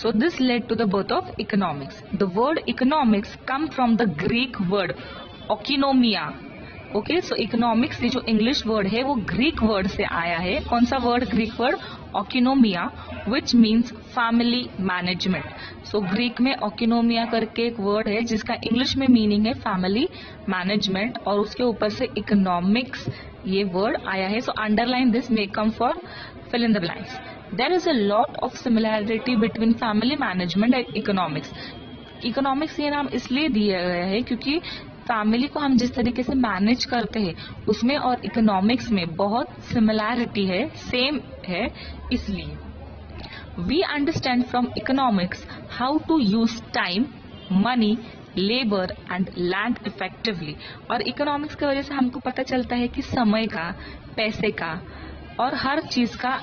So this led to the birth of economics. The word economics come from the Greek word oikonomia. Okay, so economics ये जो English word है वो Greek word से आया है. कौन सा word? Greek word oikonomia, which means family management. So Greek में ओकिनोमिया करके एक वर्ड है जिसका इंग्लिश में मीनिंग है फैमिली मैनेजमेंट, और उसके ऊपर से इकोनॉमिक्स ये वर्ड आया है. So underline this, may come for fill in the blanks. There is a lot of similarity between family management and economics. Economics ये नाम इसलिए दिया गया है क्योंकि फैमिली को हम जिस तरीके से मैनेज करते हैं उसमें और इकोनॉमिक्स में बहुत सिमिलैरिटी है, सेम है. इसलिए we understand from economics how to use time, money, labour and land effectively. और इकोनॉमिक्स की वजह से हमको पता चलता है कि समय का, पैसे का और हर चीज का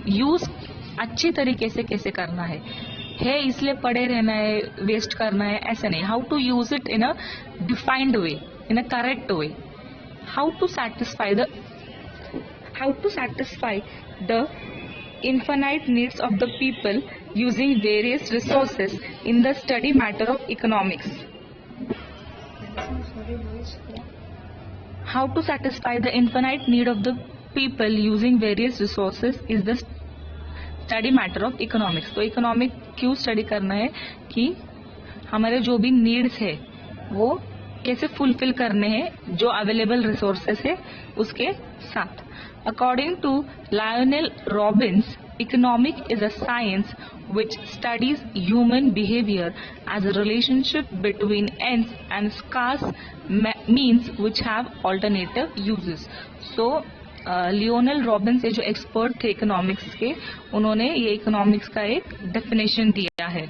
यूज अच्छी तरीके से कैसे करना है इसलिए पड़े रहना है, वेस्ट करना है, ऐसा नहीं. How to use it in a defined way, in a correct way. How to satisfy the infinite needs of the people using various resources in the study matter of economics. How to satisfy the infinite need of the people using various resources is the study matter of economics. तो economic क्यों study करना है कि हमारे जो भी needs है वो कैसे फुलफिल करने हैं जो अवेलेबल रिसोर्सेस है उसके साथ. According to Lionel Robbins, economic is a science which studies human behavior as a relationship between ends and scarce means which have alternative uses. So Lionel Robbins जो एक्सपर्ट थे economics के, उन्होंने ये economics का एक डेफिनेशन दिया है.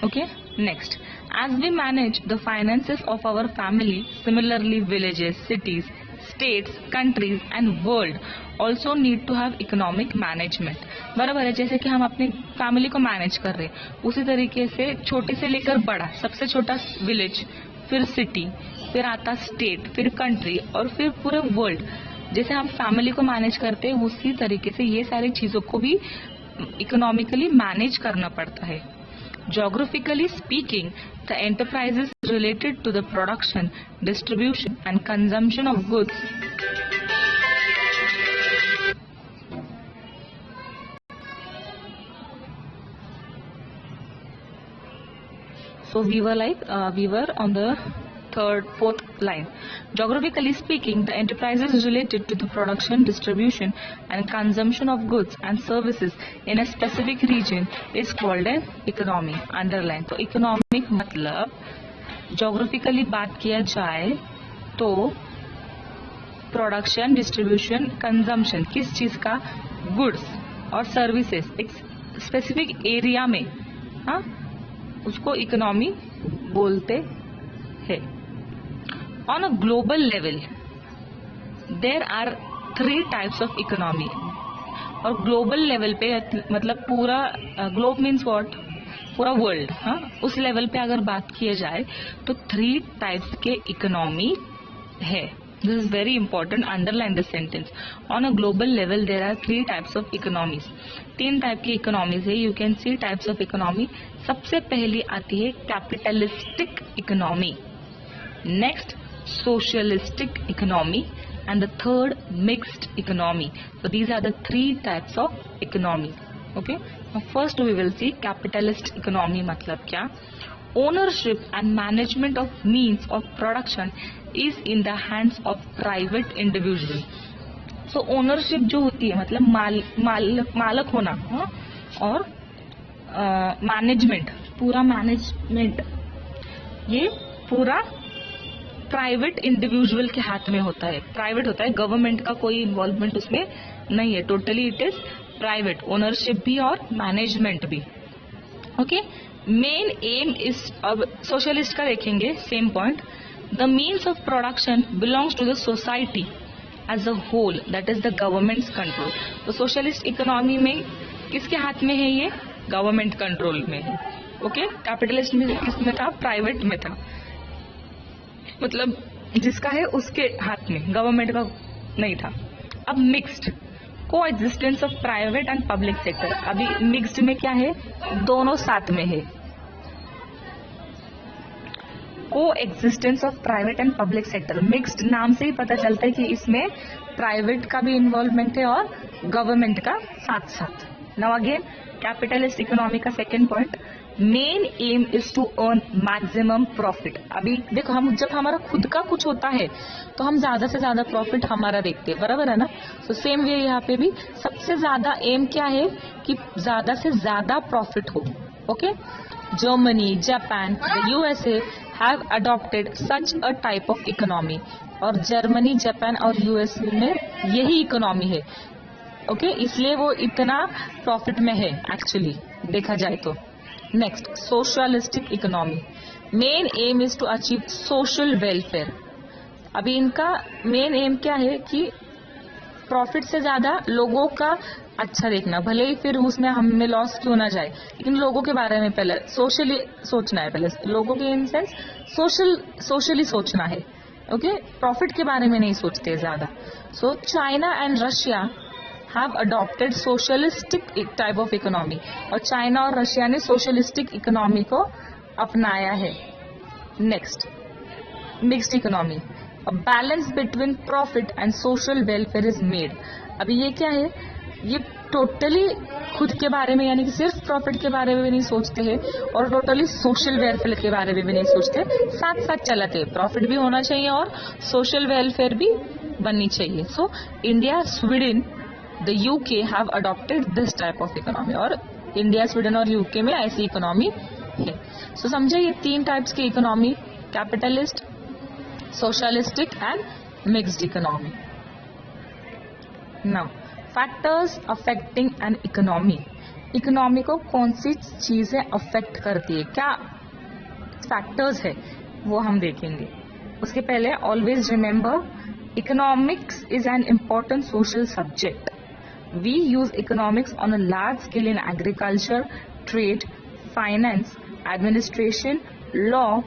Okay, next. As we manage the finances of our family, similarly villages, cities, states, countries and world also need to have economic management. बराबर है, जैसे कि हम अपनी फैमिली को मैनेज कर रहे हैं उसी तरीके से छोटे से लेकर बड़ा, सबसे छोटा विलेज, फिर सिटी, फिर आता स्टेट, फिर कंट्री और फिर पूरे वर्ल्ड. जैसे हम फैमिली को मैनेज करते हैं उसी तरीके से ये सारी चीजों को भी इकोनॉमिकली मैनेज करना पड़ता है. Geographically speaking, the enterprises related to the production, distribution and consumption of goods so we were on the fourth line. Geographically speaking, the enterprises related to the production, distribution and consumption of goods and services in a specific region is called an economy. Underline. तो economic मतलब geographically बात किया जाए तो production, distribution, consumption किस चीज का, goods और सर्विसेज एक स्पेसिफिक एरिया में, हाँ, उसको इकोनॉमी बोलते हैं. On a global level, there are 3 types of economy. और ग्लोबल लेवल पे मतलब पूरा ग्लोब मीन्स व्हाट, पूरा वर्ल्ड, हाँ, उस लेवल पे अगर बात किया जाए तो 3 टाइप्स के इकोनॉमी है. This is very important, underline this sentence. On a global level there are 3 types of economies. 3 type की इकोनॉमीज है. You can see types of economy. सबसे पहली आती है capitalistic economy, next socialistic economy, and the third mixed economy. So these are the 3 types of economy. Okay, now first we will see capitalist economy मतलब क्या. Ownership and management of means of production is in the hands of private individual. So ownership जो होती है मतलब मालक होना, हाँ, और मैनेजमेंट, पूरा मैनेजमेंट ये पूरा प्राइवेट इंडिविजुअल के हाथ में होता है. प्राइवेट होता है, गवर्नमेंट का कोई इन्वॉल्वमेंट उसमें नहीं है. Totally it is private, ownership भी और मैनेजमेंट भी. ओके, मेन एम इज, अब सोशलिस्ट का देखेंगे same point. The means of production belongs to the society as a whole, that is the government's control. तो सोशलिस्ट इकोनॉमी में किसके हाथ में है ये, गवर्नमेंट कंट्रोल में है. ओके, कैपिटलिस्ट में किसमें था, प्राइवेट में था, मतलब जिसका है उसके हाथ में, गवर्नमेंट का नहीं था. अब मिक्स्ड को existence of private and public sector, अभी मिक्स्ड में क्या है, दोनों साथ में है। को existence of private and public sector, mixed नाम से ही पता चलता है कि इसमें प्राइवेट का भी इन्वॉल्वमेंट है और गवर्नमेंट का साथ साथ। नाउ अगेन कैपिटलिस्ट इकोनॉमी का second point, main aim is to earn maximum profit. अभी देखो, हम जब हमारा खुद का कुछ होता है तो हम ज्यादा से ज्यादा प्रॉफिट हमारा देखते हैं, बराबर है ना। तो सेम वे यहाँ पे भी सबसे ज्यादा एम क्या है कि ज्यादा से ज्यादा प्रॉफिट हो। Okay, Germany, Japan, USA have adopted such a type of economy, और जर्मनी, जापान और यूएसए में यही इकोनॉमी है। ओके, इसलिए वो इतना प्रॉफिट में है एक्चुअली देखा जाए तो। Next, socialistic economy, main aim is to achieve social welfare. अभी इनका मेन एम क्या है कि प्रॉफिट से ज्यादा लोगों का अच्छा देखना, भले ही फिर उसमें हमें लॉस क्यों ना जाए, लेकिन लोगों के बारे में पहले सोशली सोचना है, पहले लोगों के इन सेंस सोशली सोचना है। ओके, प्रॉफिट के बारे में नहीं सोचते ज्यादा। So China and Russia have adopted socialistic type of economy, और चाइना और रशिया ने सोशलिस्टिक इकोनॉमी को अपनाया है। Next, mixed economy, a balance between profit and social welfare is made. अभी ये क्या है, ये टोटली खुद के बारे में यानी कि सिर्फ प्रॉफिट के बारे में भी नहीं सोचते हैं और टोटली सोशल वेलफेयर के बारे में भी नहीं सोचते, साथ साथ चलाते। प्रॉफिट भी होना चाहिए और सोशल वेलफेयर भी बननी चाहिए। So India, Sweden, the UK have adopted this type of economy, और इंडिया, स्वीडन और यूके में ऐसी इकोनॉमी है। सो समझे ये तीन टाइप्स की economy, capitalist, socialistic and mixed economy. Now factors affecting an economy, economy को कौन सी चीजें अफेक्ट करती है, क्या फैक्टर्स है वो हम देखेंगे। उसके पहले always remember, economics is an important social subject. We use economics on a large scale in agriculture, trade, finance, administration, law,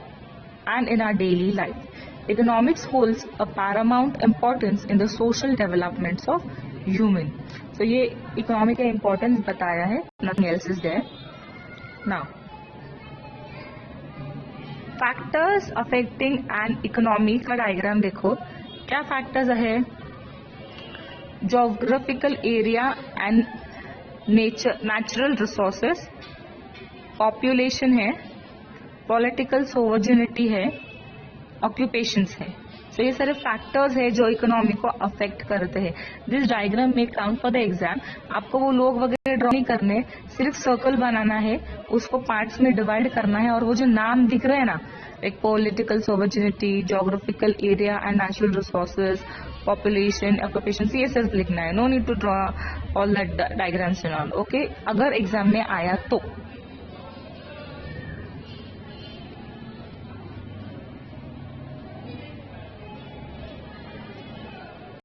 and in our daily life. Economics holds a paramount importance in the social developments of human. So ये economic का importance बताया है, nothing else is there. Now, factors affecting an economy का diagram देखो, क्या factors है? Geographical area and natural resources, population है, political sovereignty है, occupations है। तो ये सारे फैक्टर्स है जो इकोनॉमी को अफेक्ट करते हैं। दिस डायग्राम में काउंट फॉर द एग्जाम, आपको वो लोग वगैरह ड्रॉ नहीं करने, सिर्फ सर्कल बनाना है, उसको पार्ट्स में डिवाइड करना है, और वो जो नाम दिख रहे हैं ना, एक political sovereignty, geographical area and natural resources, population, occupation, ये सब लिखना है। No need to draw all that diagrams and all. Okay, अगर एग्जाम में आया तो